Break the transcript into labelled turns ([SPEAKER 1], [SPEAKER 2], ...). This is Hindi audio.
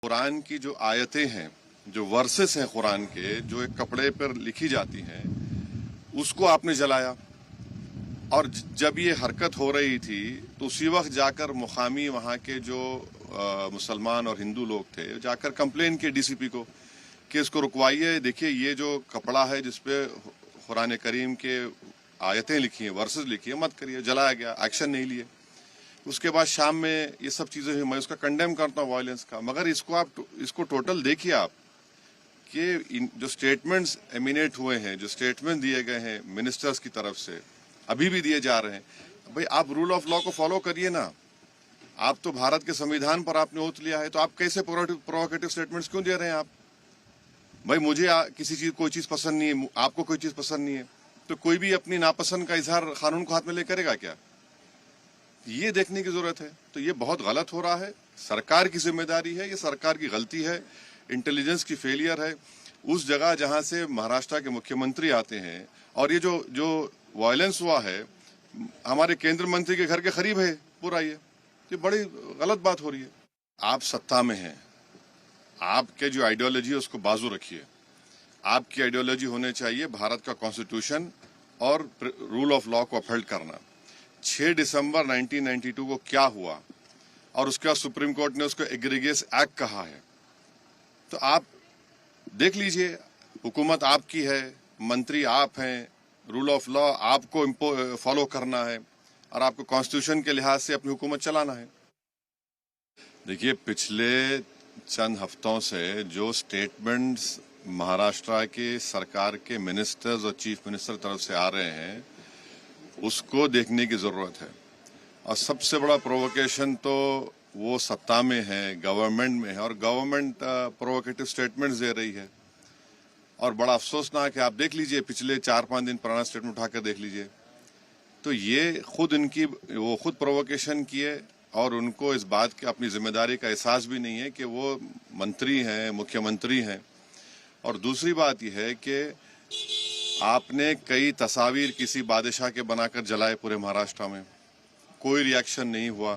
[SPEAKER 1] कुरान की जो आयतें हैं, जो वर्सेस हैं कुरान के, जो एक कपड़े पर लिखी जाती हैं, उसको आपने जलाया। और जब ये हरकत हो रही थी तो उसी वक्त जाकर मुकामी वहाँ के जो मुसलमान और हिंदू लोग थे, जाकर कंप्लेन किए डीसीपी को कि इसको रुकवाइए। देखिए ये जो कपड़ा है जिसपे कुरान करीम के आयतें लिखी हैं, वर्सेस लिखी है, मत करिए। जलाया गया, एक्शन नहीं लिए। उसके बाद शाम में ये सब चीजें हुई। मैं उसका कंडेम करता हूँ वायलेंस का, मगर इसको टोटल देखिए आप कि जो स्टेटमेंट्स एमिनेट हुए हैं, जो स्टेटमेंट दिए गए हैं मिनिस्टर्स की तरफ से, अभी भी दिए जा रहे हैं। भाई आप रूल ऑफ लॉ को फॉलो करिए ना। आप तो भारत के संविधान पर आपने ओथ लिया है, तो आप कैसे प्रोवोकेटिव स्टेटमेंट्स क्यों दे रहे हैं आप? भाई मुझे किसी चीज कोई चीज पसंद नहीं है, आपको कोई चीज पसंद नहीं है, तो कोई भी अपनी नापसंद का इजहार कानून को हाथ में ले करेगा क्या? ये देखने की जरूरत है। तो ये बहुत गलत हो रहा है। सरकार की जिम्मेदारी है, ये सरकार की गलती है, इंटेलिजेंस की फेलियर है। उस जगह जहां से महाराष्ट्र के मुख्यमंत्री आते हैं, और ये जो वायलेंस हुआ है हमारे केंद्र मंत्री के घर के करीब है पूरा, ये बड़ी गलत बात हो रही है। आप सत्ता में हैं, आपके जो आइडियोलॉजी है उसको बाजू रखिए। आपकी आइडियोलॉजी होने चाहिए भारत का कॉन्स्टिट्यूशन और रूल ऑफ लॉ को अपहोल्ड करना। 6 दिसंबर 1992 को क्या हुआ, और उसके बाद सुप्रीम कोर्ट ने उसको एग्रीगेस एक्ट कहा है। तो आप देख लीजिए, हुकूमत आपकी है, मंत्री आप हैं, रूल ऑफ लॉ आपको फॉलो करना है, और आपको कॉन्स्टिट्यूशन के लिहाज से अपनी हुकूमत चलाना है। देखिए, पिछले चंद हफ्तों से जो स्टेटमेंट्स महाराष्ट्र के सरकार के मिनिस्टर्स और चीफ मिनिस्टर तरफ से आ रहे हैं, उसको देखने की जरूरत है। और सबसे बड़ा प्रोवोकेशन तो वो सत्ता में है, गवर्नमेंट में है, और गवर्नमेंट प्रोवोकेटिव स्टेटमेंट्स दे रही है। और बड़ा अफसोसनाक है, आप देख लीजिए पिछले 4-5 दिन पुराना स्टेटमेंट उठाकर देख लीजिए। तो ये वो खुद प्रोवोकेशन किए, और उनको इस बात की अपनी जिम्मेदारी का एहसास भी नहीं है कि वो मंत्री हैं, मुख्यमंत्री हैं। और दूसरी बात यह है कि आपने कई तस्वीर किसी बादशाह के बनाकर जलाए पूरे महाराष्ट्र में, कोई रिएक्शन नहीं हुआ।